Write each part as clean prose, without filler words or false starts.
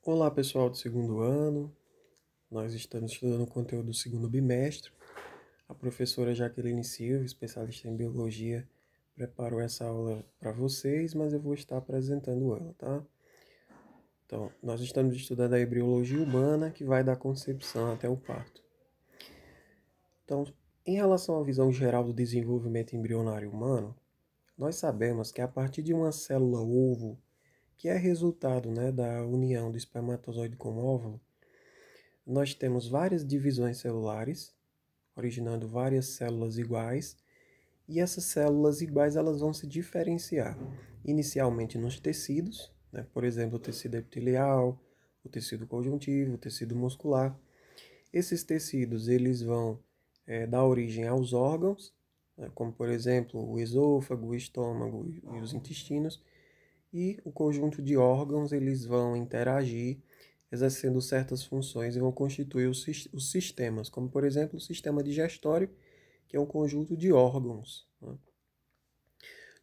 Olá, pessoal do segundo ano. Nós estamos estudando o conteúdo do segundo bimestre. A professora Jaqueline Silva, especialista em biologia, preparou essa aula para vocês, mas eu vou estar apresentando ela, tá? Então, nós estamos estudando a embriologia humana, que vai da concepção até o parto. Então, em relação à visão geral do desenvolvimento embrionário humano, nós sabemos que a partir de uma célula ovo, que é resultado, da união do espermatozoide com o óvulo, nós temos várias divisões celulares, originando várias células iguais, e essas células iguais elas vão se diferenciar inicialmente nos tecidos, por exemplo, o tecido epitelial, o tecido conjuntivo, o tecido muscular. Esses tecidos eles vão dar origem aos órgãos, como por exemplo o esôfago, o estômago e os intestinos, e o conjunto de órgãos eles vão interagir, exercendo certas funções e vão constituir os sistemas, como por exemplo o sistema digestório, que é um conjunto de órgãos.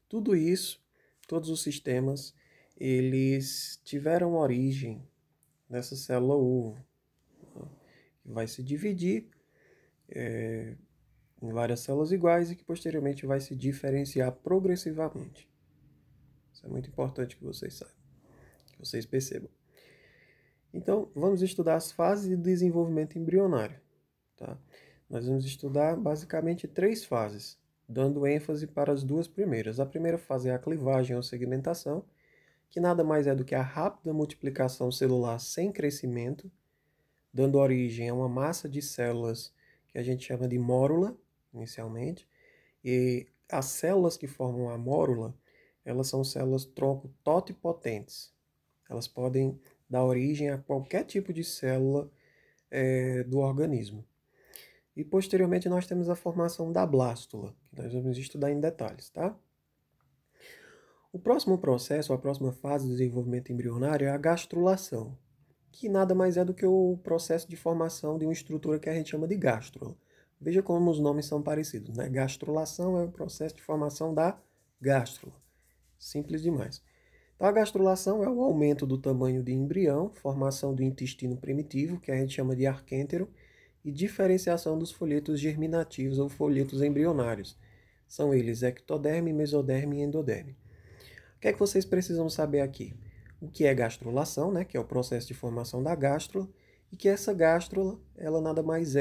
Tudo isso, todos os sistemas, eles tiveram origem nessa célula ovo, que vai se dividir em várias células iguais e que posteriormente vai se diferenciar progressivamente. Isso é muito importante que vocês saibam, que vocês percebam. Então, vamos estudar as fases de desenvolvimento embrionário. Tá? Nós vamos estudar basicamente 3 fases, dando ênfase para as 2 primeiras. A primeira fase é a clivagem ou segmentação, que nada mais é do que a rápida multiplicação celular sem crescimento, dando origem a uma massa de células que a gente chama de mórula, inicialmente. E as células que formam a mórula, elas são células tronco totipotentes. Elas podem dar origem a qualquer tipo de célula do organismo. E posteriormente nós temos a formação da blástula, que nós vamos estudar em detalhes, tá? O próximo processo, a próxima fase do desenvolvimento embrionário é a gastrulação, que nada mais é do que o processo de formação de uma estrutura que a gente chama de gástrula. Veja como os nomes são parecidos, né? Gastrulação é o processo de formação da gástrula. Simples demais. Então, a gastrulação é o aumento do tamanho de embrião, formação do intestino primitivo, que a gente chama de arquêntero, e diferenciação dos folhetos germinativos ou folhetos embrionários. São eles ectoderme, mesoderme e endoderme. O que é que vocês precisam saber aqui? O que é gastrulação, que é o processo de formação da gástrula, e que essa gástrula, ela nada mais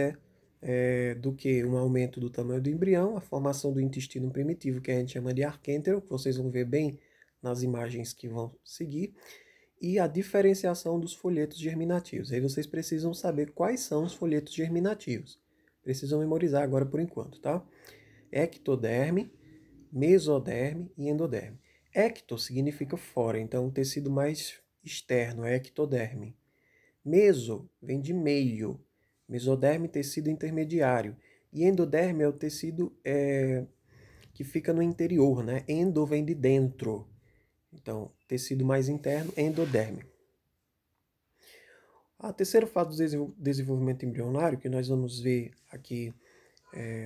do que um aumento do tamanho do embrião, a formação do intestino primitivo, que a gente chama de arquêntero, que vocês vão ver bem nas imagens que vão seguir, e a diferenciação dos folhetos germinativos. Aí vocês precisam saber quais são os folhetos germinativos. Precisam memorizar agora por enquanto, tá? Ectoderme, mesoderme e endoderme. Ecto significa fora, então o tecido mais externo é ectoderme. Meso vem de meio. Mesoderme, tecido intermediário. E endoderme é o tecido que fica no interior, né? Endo vem de dentro. Então, tecido mais interno, endoderme. A terceira fase do desenvolvimento embrionário, que nós vamos ver aqui,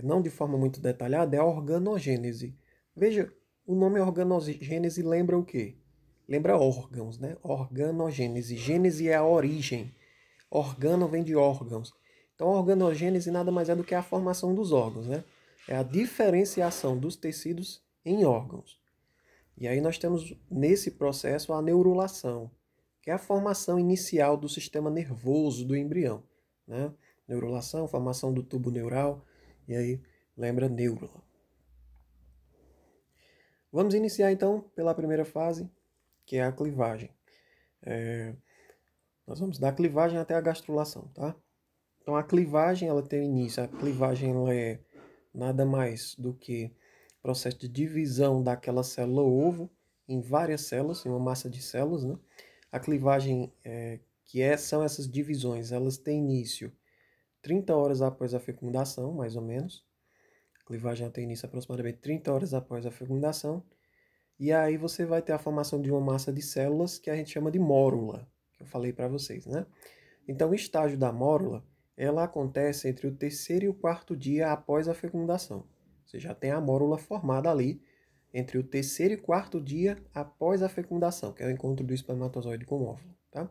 não de forma muito detalhada, é a organogênese. Veja, o nome organogênese lembra o quê? Lembra órgãos, né? Organogênese. Gênese é a origem. Organo vem de órgãos. Então, a organogênese nada mais é do que a formação dos órgãos, né? É a diferenciação dos tecidos em órgãos. E aí nós temos nesse processo a neurulação, que é a formação inicial do sistema nervoso do embrião, né? Neurulação, formação do tubo neural, e aí lembra neurula. Vamos iniciar então pela primeira fase, que é a clivagem. Nós vamos da clivagem até a gastrulação, tá? Então a clivagem ela tem início, a clivagem ela é nada mais do que o processo de divisão daquela célula ovo em várias células, em uma massa de células, né? A clivagem, são essas divisões, elas têm início 30 horas após a fecundação, mais ou menos. A clivagem tem início aproximadamente 30 horas após a fecundação. E aí você vai ter a formação de uma massa de células que a gente chama de mórula, que eu falei para vocês, né? Então, o estágio da mórula, ela acontece entre o terceiro e o quarto dia após a fecundação. Você já tem a mórula formada ali entre o terceiro e quarto dia após a fecundação, que é o encontro do espermatozoide com o óvulo, tá?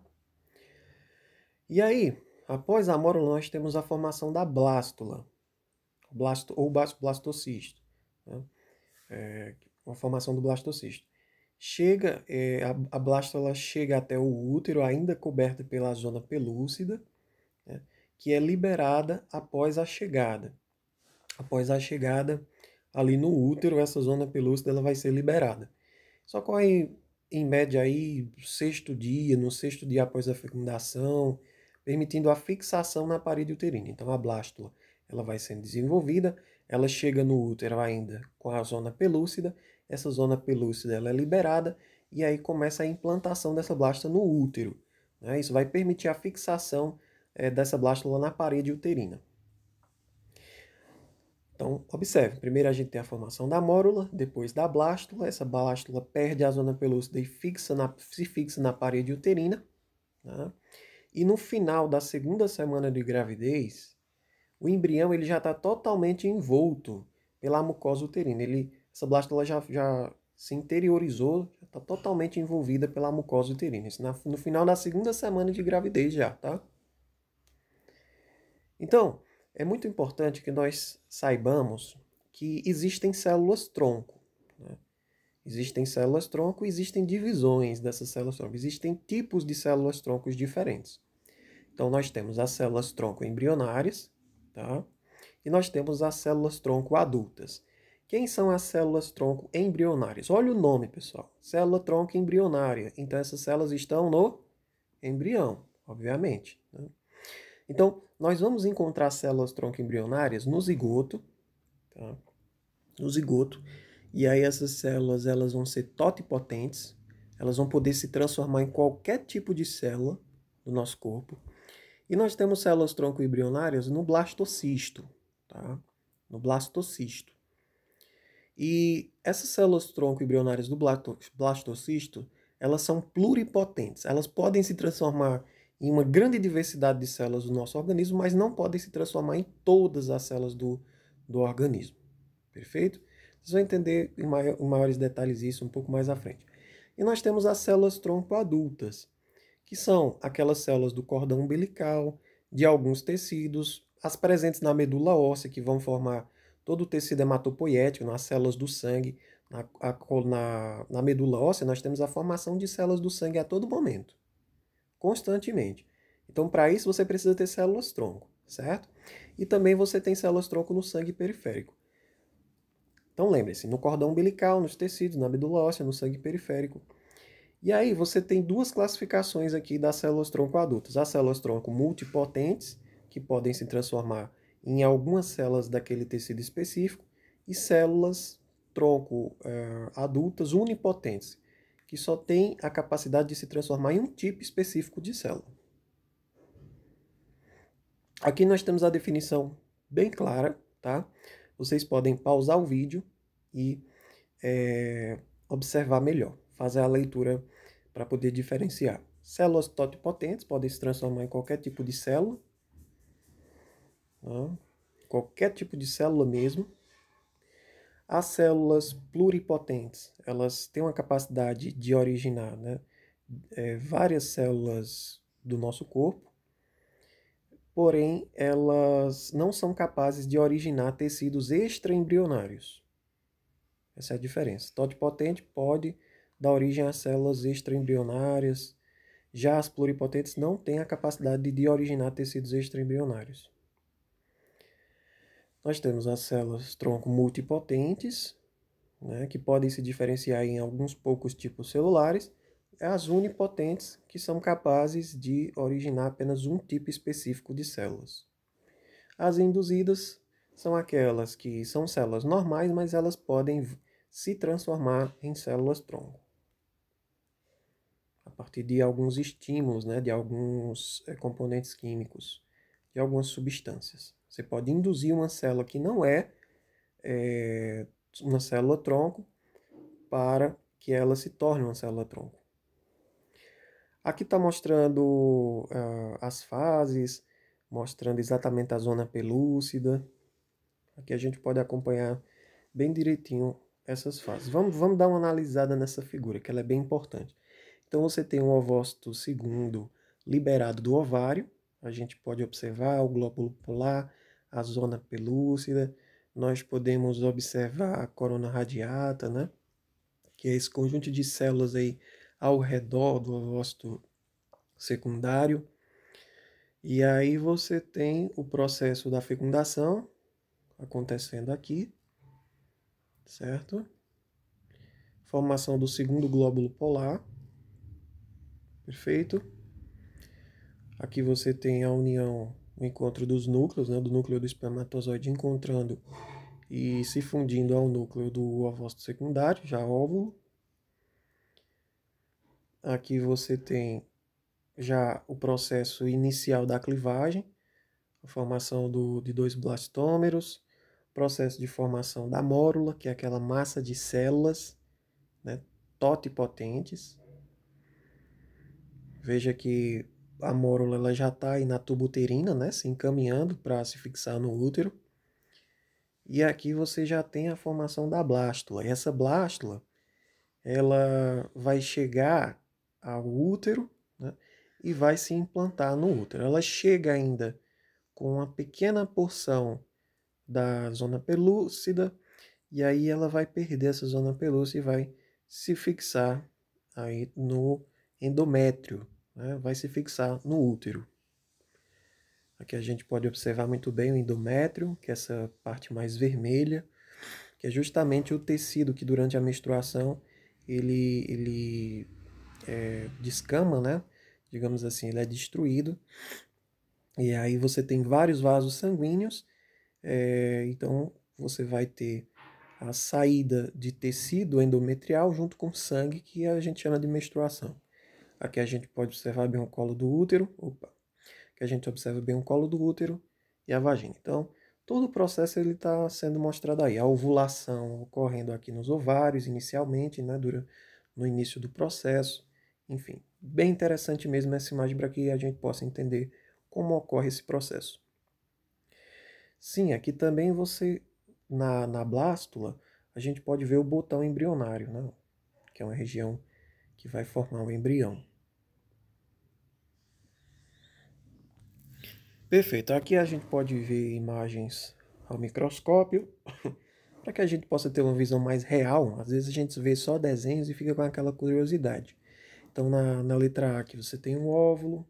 E aí, após a mórula, nós temos a formação da blástula, ou blastocisto, né? A formação do blastocisto. A blástula chega até o útero, ainda coberta pela zona pelúcida, né, que é liberada após a chegada. Após a chegada, ali no útero, essa zona pelúcida ela vai ser liberada. Só ocorre, em média, aí, no sexto dia após a fecundação, permitindo a fixação na parede uterina. Então, a blástula ela vai sendo desenvolvida, ela chega no útero ainda com a zona pelúcida, essa zona pelúcida ela é liberada, e aí começa a implantação dessa blástula no útero, né? Isso vai permitir a fixação dessa blástula na parede uterina. Então, observe, primeiro a gente tem a formação da mórula, depois da blástula, essa blástula perde a zona pelúcida e se fixa na parede uterina, né? E no final da segunda semana de gravidez, o embrião ele já está totalmente envolto pela mucosa uterina. Essa blástula já se interiorizou, já está totalmente envolvida pela mucosa uterina. Isso no final da segunda semana de gravidez já, tá? Então, é muito importante que nós saibamos que existem células-tronco, né? Existem células-tronco e existem divisões dessas células-tronco. Existem tipos de células-troncos diferentes. Então, nós temos as células-tronco embrionárias, tá? E nós temos as células-tronco adultas. Quem são as células-tronco embrionárias? Olha o nome, pessoal. Célula-tronco embrionária. Então, essas células estão no embrião, obviamente, né? Então, nós vamos encontrar células-tronco embrionárias no zigoto, tá? No zigoto. E aí essas células elas vão ser totipotentes, elas vão poder se transformar em qualquer tipo de célula do nosso corpo. E nós temos células-tronco embrionárias no blastocisto, tá? No blastocisto. E essas células-tronco embrionárias do blastocisto, elas são pluripotentes. Elas podem se transformar em uma grande diversidade de células do nosso organismo, mas não podem se transformar em todas as células do organismo. Perfeito? Vocês vão entender em maiores detalhes isso um pouco mais à frente. E nós temos as células-tronco adultas, que são aquelas células do cordão umbilical, de alguns tecidos, as presentes na medula óssea, que vão formar todo o tecido hematopoético, nas células do sangue. Na medula óssea, nós temos a formação de células do sangue a todo momento, constantemente. Então, para isso, você precisa ter células-tronco, certo? E também você tem células-tronco no sangue periférico. Então, lembre-se, no cordão umbilical, nos tecidos, na medula óssea, no sangue periférico. E aí você tem duas classificações aqui das células-tronco adultas. As células-tronco multipotentes, que podem se transformar em algumas células daquele tecido específico, e células-tronco adultas unipotentes, que só têm a capacidade de se transformar em um tipo específico de célula. Aqui nós temos a definição bem clara, tá? Vocês podem pausar o vídeo e observar melhor, fazer a leitura para poder diferenciar. Células totipotentes podem se transformar em qualquer tipo de célula, tá? Qualquer tipo de célula mesmo. As células pluripotentes, elas têm uma capacidade de originar, né, várias células do nosso corpo, porém elas não são capazes de originar tecidos extraembrionários. Essa é a diferença. Totipotente pode dar origem a células extraembrionárias, já as pluripotentes não têm a capacidade de originar tecidos extraembrionários. Nós temos as células tronco multipotentes, né, que podem se diferenciar em alguns poucos tipos celulares, as unipotentes, que são capazes de originar apenas um tipo específico de células. As induzidas são aquelas que são células normais, mas elas podem se transformar em células-tronco a partir de alguns estímulos, né, de alguns componentes químicos, de algumas substâncias. Você pode induzir uma célula que não é uma célula-tronco para que ela se torne uma célula-tronco. Aqui está mostrando as fases, mostrando exatamente a zona pelúcida. Aqui a gente pode acompanhar bem direitinho essas fases. Vamos dar uma analisada nessa figura, que ela é bem importante. Então você tem um ovócito segundo liberado do ovário, a gente pode observar o glóbulo polar, a zona pelúcida, nós podemos observar a corona radiata, né? Que é esse conjunto de células aí ao redor do ovócito secundário. E aí você tem o processo da fecundação acontecendo aqui, certo? Formação do segundo glóbulo polar, perfeito? Aqui você tem a união, o encontro dos núcleos, né, do núcleo do espermatozoide encontrando e se fundindo ao núcleo do ovócito secundário, já óvulo. Aqui você tem já o processo inicial da clivagem, a formação de dois blastômeros, processo de formação da mórula, que é aquela massa de células, né, totipotentes. Veja que a mórula ela já está aí na tuba uterina, né, se encaminhando para se fixar no útero. E aqui você já tem a formação da blástula. E essa blástula ela vai chegar ao útero, né, e vai se implantar no útero. Ela chega ainda com uma pequena porção da zona pelúcida, e aí ela vai perder essa zona pelúcida e vai se fixar aí no endométrio, né? Vai se fixar no útero. Aqui a gente pode observar muito bem o endométrio, que é essa parte mais vermelha, que é justamente o tecido que durante a menstruação ele descama, né? Digamos assim, ele é destruído. E aí você tem vários vasos sanguíneos, então você vai ter a saída de tecido endometrial junto com sangue, que a gente chama de menstruação. Aqui a gente pode observar bem o colo do útero, que a gente observa bem o colo do útero e a vagina. Então, todo o processo ele está sendo mostrado aí. A ovulação ocorrendo aqui nos ovários inicialmente, né, no início do processo. Enfim, bem interessante mesmo essa imagem para que a gente possa entender como ocorre esse processo. Sim, aqui também na blástula, a gente pode ver o botão embrionário, né? Que é uma região que vai formar o embrião. Perfeito, aqui a gente pode ver imagens ao microscópio, para que a gente possa ter uma visão mais real. Às vezes a gente vê só desenhos e fica com aquela curiosidade. Então na letra A aqui você tem um óvulo.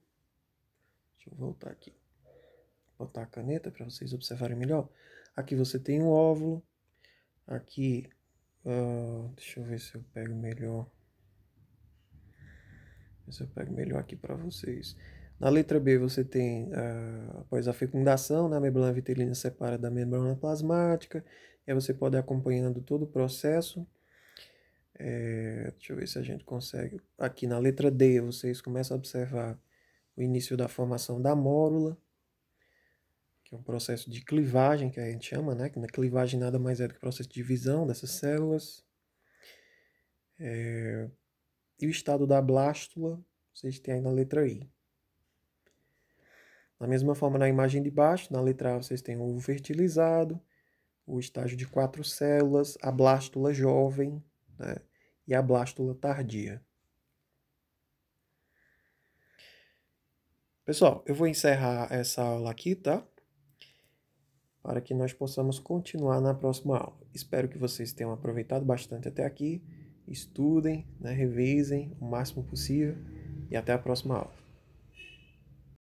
Deixa eu voltar aqui. Botar a caneta para vocês observarem melhor. Aqui você tem um óvulo. Aqui, deixa eu ver se eu pego melhor. Se eu pego melhor aqui para vocês. Na letra B você tem, após a fecundação, né, a membrana vitelina separa da membrana plasmática. E aí você pode ir acompanhando todo o processo. Deixa eu ver se a gente consegue. Aqui na letra D vocês começam a observar o início da formação da mórula, que é um processo de clivagem, que a gente chama, né? Que na clivagem nada mais é do que o processo de divisão dessas células. E o estado da blástula, vocês têm aí na letra I. Da mesma forma, na imagem de baixo, na letra A, vocês têm o ovo fertilizado, o estágio de 4 células, a blástula jovem, né? E a blástula tardia. Pessoal, eu vou encerrar essa aula aqui, tá? Para que nós possamos continuar na próxima aula. Espero que vocês tenham aproveitado bastante até aqui. Estudem, né? Revisem o máximo possível e até a próxima aula.